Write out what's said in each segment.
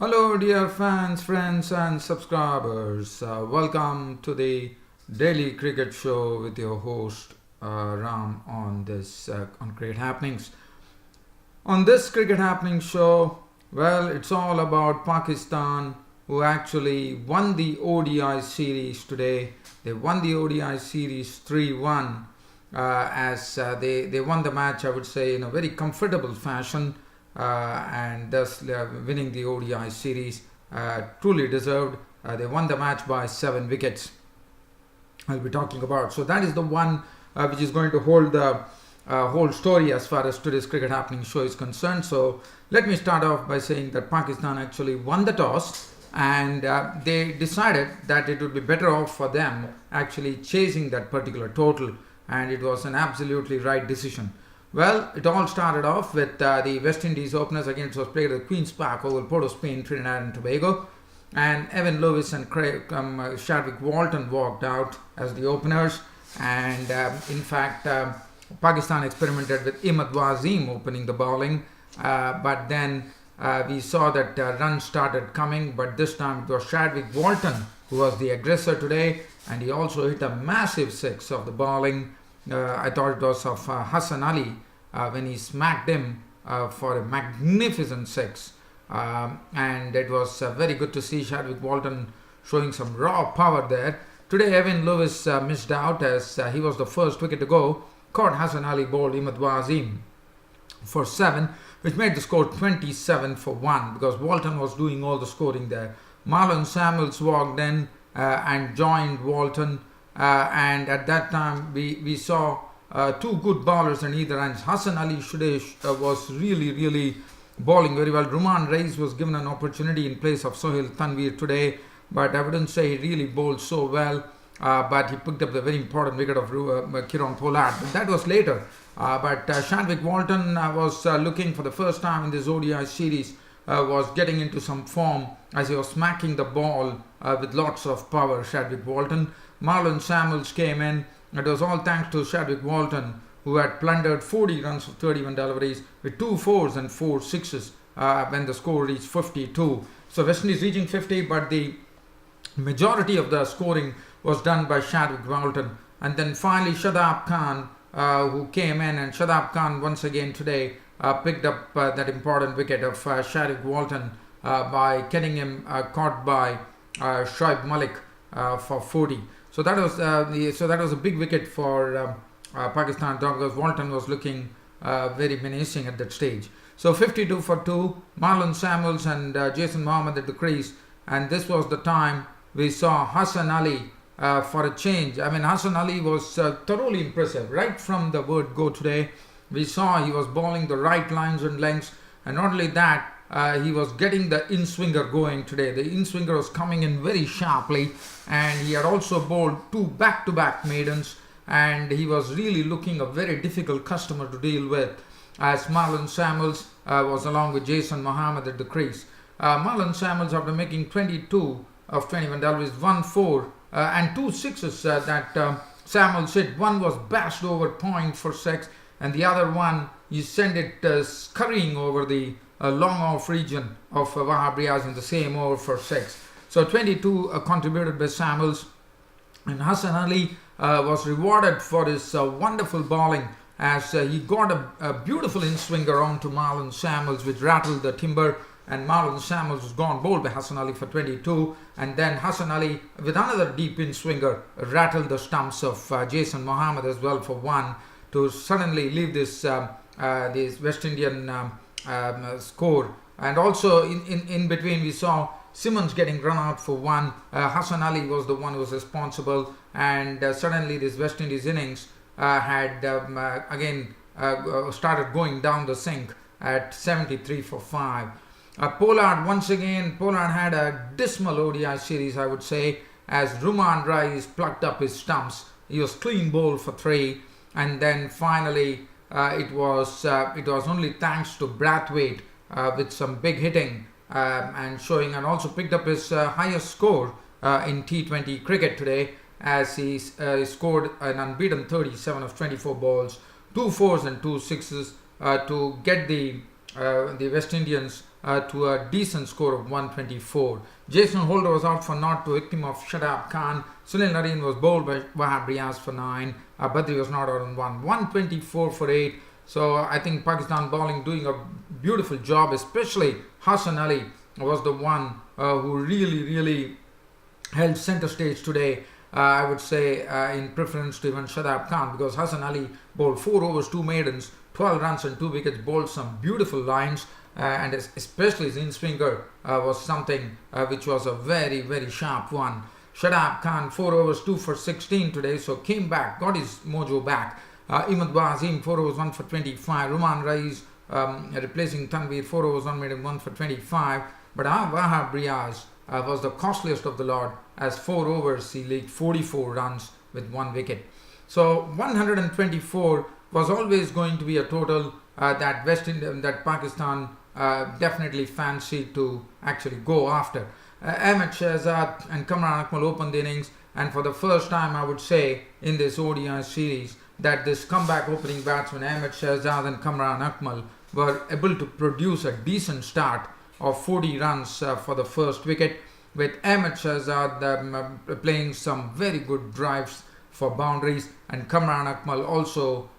Hello, dear fans, friends, and subscribers. Welcome to the Daily Cricket Show with your host Ram on this on Cricket Happenings. On this Cricket Happenings show, well, it's all about Pakistan, who actually won the ODI series today. They won the ODI series 3-1 as they won the match, I would say, in a very comfortable fashion and thus winning the ODI series. Truly deserved. They won the match by 7 wickets. I'll be talking about. So that is the one which is going to hold the whole story as far as today's Cricket Happening show is concerned. So let me start off by saying that Pakistan actually won the toss and they decided that it would be better off for them actually chasing that particular total, and it was an absolutely right decision. Well, it all started off with the West Indies openers. Again, it was played at the Queen's Park, Oval, Port of Spain, Trinidad and Tobago. And Evan Lewis and Chadwick Walton walked out as the openers. And in fact, Pakistan experimented with Imad Wasim opening the bowling. But then we saw that runs started coming. But this time it was Chadwick Walton who was the aggressor today. And he also hit a massive six of the bowling. I thought it was of Hassan Ali when he smacked him for a magnificent six. And it was very good to see Chadwick Walton showing some raw power there. Today, Evan Lewis missed out as he was the first wicket to go. Caught Hassan Ali bowled Imad Wasim for 7, which made the score 27 for 1 because Walton was doing all the scoring there. Marlon Samuels walked in and joined Walton. And at that time we saw two good bowlers on either end. Hassan Ali Shudesh was really bowling very well. Rumaan Reis was given an opportunity in place of Sohail Tanveer today, but I wouldn't say he really bowled so well, but he picked up the very important wicket of Kieron Pollard, but that was later. But Chadwick Walton was looking for the first time in this ODI series, was getting into some form as he was smacking the ball with lots of power. Chadwick Walton. Marlon Samuels came in. It was all thanks to Chadwick Walton, who had plundered 40 runs of 31 deliveries with 2 fours and 4 sixes when the score reached 52. So West Indies reaching 50, but the majority of the scoring was done by Chadwick Walton. And then finally Shadab Khan, who came in, and Shadab Khan once again today picked up that important wicket of Chadwick Walton by getting him caught by Shoaib Malik for 40. So that was a big wicket for Pakistan because Walton was looking very menacing at that stage. So 52 for 2, Marlon Samuels and Jason Mohammed at the crease, and this was the time we saw Hassan Ali for a change. I mean, Hassan Ali was thoroughly impressive right from the word go today. We saw he was bowling the right lines and lengths, and not only that, he was getting the in-swinger going today. The in-swinger was coming in very sharply, and he had also bowled 2 back-to-back maidens, and he was really looking a very difficult customer to deal with as Marlon Samuels was along with Jason Mohammed at the crease. Marlon Samuels, after making 22 of 21 deliveries, 1 4 and 2 sixes that Samuels hit. One was bashed over point for 6, and the other one he sent it scurrying over the long off region of Wahab Riaz in the same over for 6. So 22 contributed by Samuels, and Hassan Ali was rewarded for his wonderful bowling as he got a beautiful in-swinger onto Marlon Samuels which rattled the timber, and Marlon Samuels was gone bowled by Hassan Ali for 22, and then Hassan Ali with another deep in-swinger rattled the stumps of Jason Mohammed as well for 1 to suddenly leave this West Indian score. And also in between we saw Simmons getting run out for 1. Hassan Ali was the one who was responsible, and suddenly this West Indies innings had again started going down the sink at 73 for 5. Pollard had a dismal ODI series, I would say, as Rumaan Reis plucked up his stumps. He was clean bowled for 3, and then finally it was only thanks to Brathwaite with some big hitting and showing, and also picked up his highest score in T20 cricket today as he scored an unbeaten 37 of 24 balls, 2 fours and 2 sixes to get the West Indians to a decent score of 124. Jason Holder was out for naught to victim of Shadab Khan. Sunil Narine was bowled by Wahab Riaz for 9. Badri was not out on 124 for 8. So I think Pakistan bowling doing a beautiful job, especially Hassan Ali was the one who really held center stage today. I would say in preference to even Shadab Khan, because Hassan Ali bowled 4 overs, 2 maidens, 12 runs and 2 wickets, bowled some beautiful lines, and especially his in-swinger was something which was a very sharp one. Shadab Khan 4 overs, 2 for 16 today, so came back, got his mojo back. Imad Wazim 4 overs, 1 for 25. Ruman Rais replacing Tanveer 4 overs, 1 maiden, 1 for 25. But Wahab Riaz was the costliest of the lot, as 4 overs he leaked 44 runs with 1 wicket. So 124 was always going to be a total that Pakistan definitely fancied to actually go after. Ahmed Shahzad and Kamran Akmal opened the innings, and for the first time I would say in this ODI series that this comeback opening batsman Ahmed Shahzad and Kamran Akmal were able to produce a decent start of 40 runs for the first wicket, with Ahmed Shahzad playing some very good drives for boundaries, and Kamran Akmal also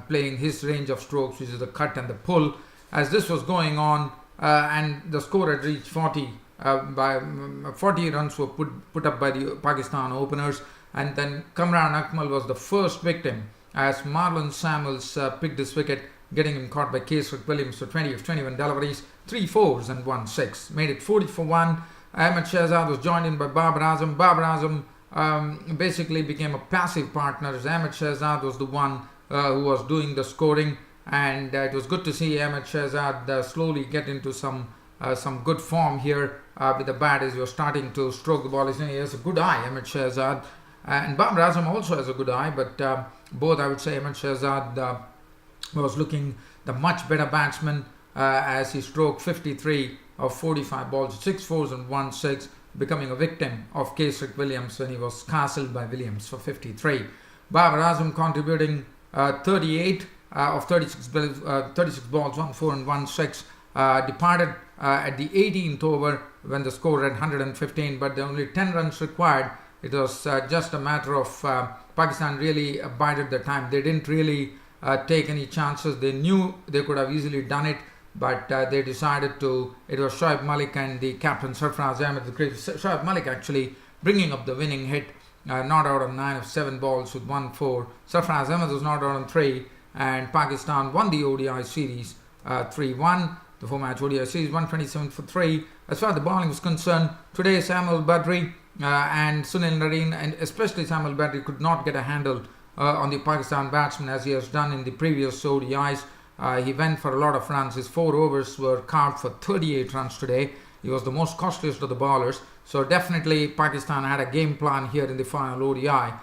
playing his range of strokes, which is the cut and the pull. As this was going on, and the score had reached 40, by 40 runs were put up by the Pakistan openers, and then Kamran Akmal was the first victim, as Marlon Samuels picked this wicket, getting him caught by Kesrick Williams for 20 of 21 deliveries, 3 fours and 1 6, made it 40 for 1. Ahmed Shahzad was joined in by Babar Azam. Babar Azam basically became a passive partner, as Ahmed Shahzad was the one who was doing the scoring, and it was good to see Ahmed Shahzad slowly get into some good form here with the bat, as he was starting to stroke the ball. He has a good eye, Ahmed Shahzad, and Babar Azam also has a good eye, but both, I would say, Ahmed Shahzad was looking the much better batsman as he stroked 53 of 45 balls, 6 fours and 1 6, becoming a victim of Kesrick Williams when he was castled by Williams for 53. Babar Azam contributing 38 of 36 balls, 1 4 and 1 6, departed at the 18th over when the score had 115, but there were only 10 runs required. It was just a matter of Pakistan really bided the time. They didn't really take any chances. They knew they could have easily done it, but they decided to. It was Shoaib Malik and the captain Sarfraz Ahmed, the great Shoaib Malik, actually bringing up the winning hit, not out on 9 of 7 balls with 1 4. Sarfraz Ahmed was not out on 3, and Pakistan won the ODI series 3-1. The 4-match ODI series, 127 for 3. As far as the bowling was concerned, today Samuel Badri and Sunil Narine, and especially Samuel Badri, could not get a handle on the Pakistan batsman as he has done in the previous ODIs. He went for a lot of runs. His 4 overs were carved for 38 runs today. He was the most costliest of the bowlers. So definitely Pakistan had a game plan here in the final ODI.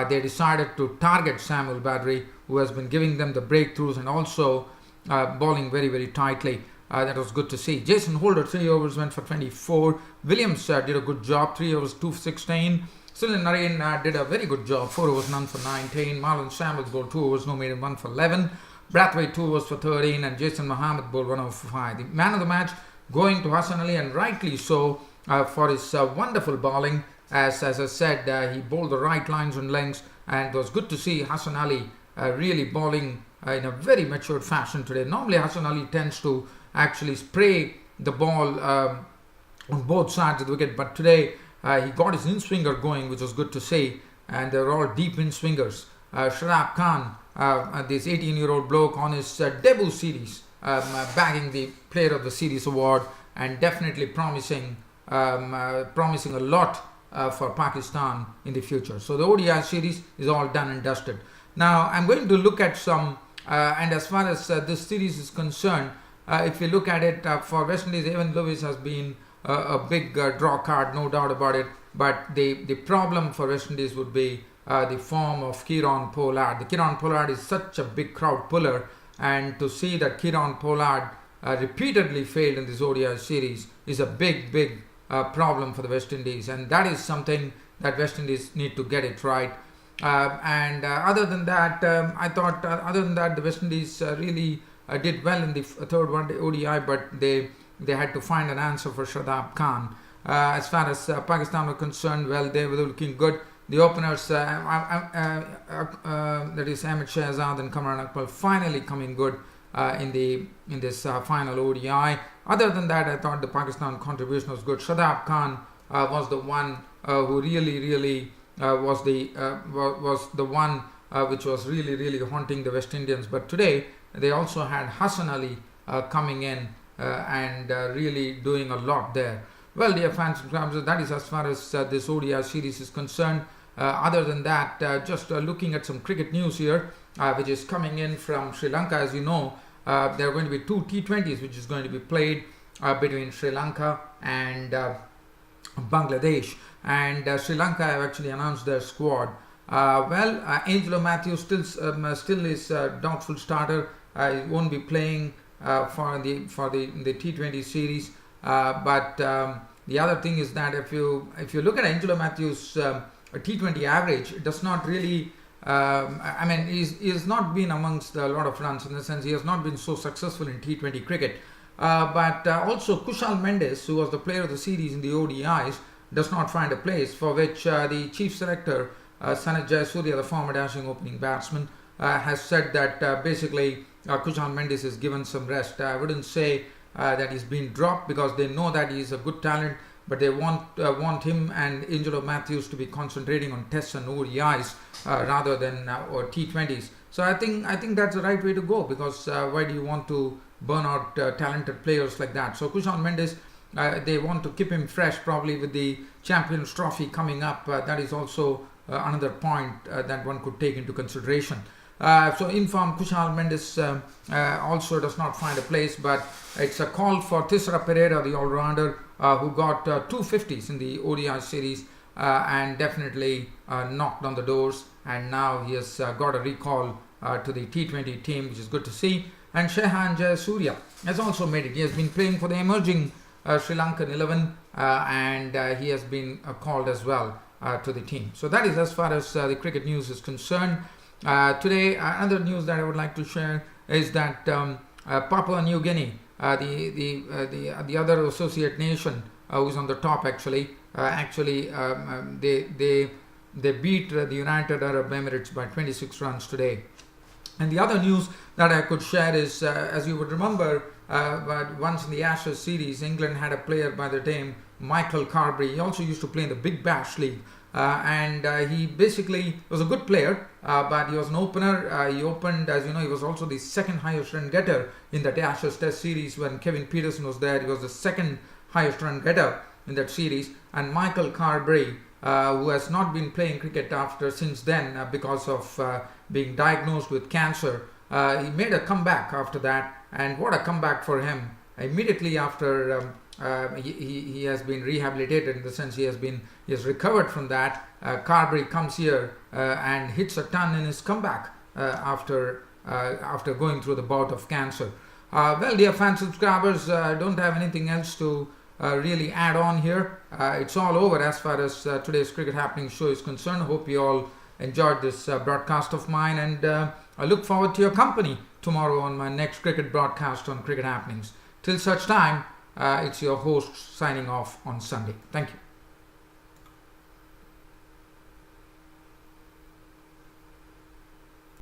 They decided to target Samuel Badri, who has been giving them the breakthroughs and also bowling very tightly. That was good to see. Jason Holder, 3 overs, went for 24. Williams did a good job, 3 overs, 2 for 16. Sunil Narine did a very good job, 4 overs, none for 19. Marlon Samuels bowled 2 overs, no maiden, 1 for 11. Brathwaite 2 overs for 13, and Jason Mohammed bowled 1 over for 5. The man of the match going to Hassan Ali, and rightly so, for his wonderful bowling. As I said, he bowled the right lines and lengths, and it was good to see Hassan Ali really bowling in a very matured fashion today. Normally Hassan Ali tends to actually spray the ball on both sides of the wicket, but today he got his in-swinger going, which was good to see, and they were all deep in-swingers. Shadab Khan, this 18-year-old bloke on his debut series, bagging the Player of the Series award, and definitely promising a lot for Pakistan in the future. So the ODI series is all done and dusted. Now I'm going to look at some, and as far as this series is concerned, if you look at it, for West Indies, Evan Lewis has been a big draw card, no doubt about it. But the problem for West Indies would be the form of Kieron Pollard. The Kieron Pollard is such a big crowd puller, and to see that Kieron Pollard repeatedly failed in this ODI series is a big problem for the West Indies, and that is something that West Indies need to get it right. Other than that, I thought the West Indies really did well in the third one ODI, but they they had to find an answer for Shadab Khan. As far as Pakistan were concerned, well, they were looking good. The openers, that is Ahmed Shahzad and Kamran Akmal, finally coming good in this final ODI. Other than that, I thought the Pakistan contribution was good. Shadab Khan was the one who really was the one which was really haunting the West Indians. But today they also had Hassan Ali coming in and really doing a lot there. Well, dear fans, that is as far as this ODI series is concerned. Other than that, just looking at some cricket news here, which is coming in from Sri Lanka. As you know, there are going to be two T20s which is going to be played between Sri Lanka and Bangladesh. And Sri Lanka have actually announced their squad. Angelo Matthews still is a doubtful starter. He won't be playing for the T20 series. But the other thing is that if you look at Angelo Matthews' T20 average, it does not really. He has not been amongst a lot of runs, in the sense he has not been so successful in T20 cricket. But also Kushal Mendes, who was the player of the series in the ODIs, does not find a place, for which the chief selector, Sanat Jayasuriya, the former dashing opening batsman, has said that basically Kushal Mendes is given some rest. I wouldn't say that he's been dropped, because they know that he's a good talent, but they want him and Angelo Matthews to be concentrating on tests and ODIs rather than or T20s. So I think that's the right way to go, because why do you want to burn out talented players like that? So Kushal Mendes, they want to keep him fresh, probably with the Champions Trophy coming up. That is also another point that one could take into consideration. So informed Kushal Mendes also does not find a place, but it's a call for Thisara Pereira, the all-rounder, who got 250s in the ODI series and definitely knocked on the doors, and now he has got a recall to the T20 team, which is good to see. And Shehan Jayasuriya has also made it. He has been playing for the emerging Sri Lankan 11 and he has been called as well to the team. So that is as far as the cricket news is concerned. Today, another news that I would like to share is that Papua New Guinea, the other associate nation who is on the top, they beat the United Arab Emirates by 26 runs today. And the other news that I could share is, as you would remember, once in the Ashes series, England had a player by the name Michael Carberry. He also used to play in the Big Bash League. And he basically was a good player, but he was an opener. He opened, as you know, he was also the second highest run getter in that Ashes Test series when Kevin Peterson was there. He was the second highest run getter in that series. And Michael Carberry, who has not been playing cricket since then because of being diagnosed with cancer, he made a comeback after that. And what a comeback for him! Immediately after he has been rehabilitated, in the sense he has recovered from that. Carberry comes here and hits a ton in his comeback after going through the bout of cancer. Well, dear fan subscribers, I don't have anything else to really add on here. It's all over as far as today's Cricket Happening show is concerned. I hope you all enjoyed this broadcast of mine, and I look forward to your company tomorrow on my next cricket broadcast on Cricket Happenings. Till such time, it's your host signing off on Sunday. Thank you.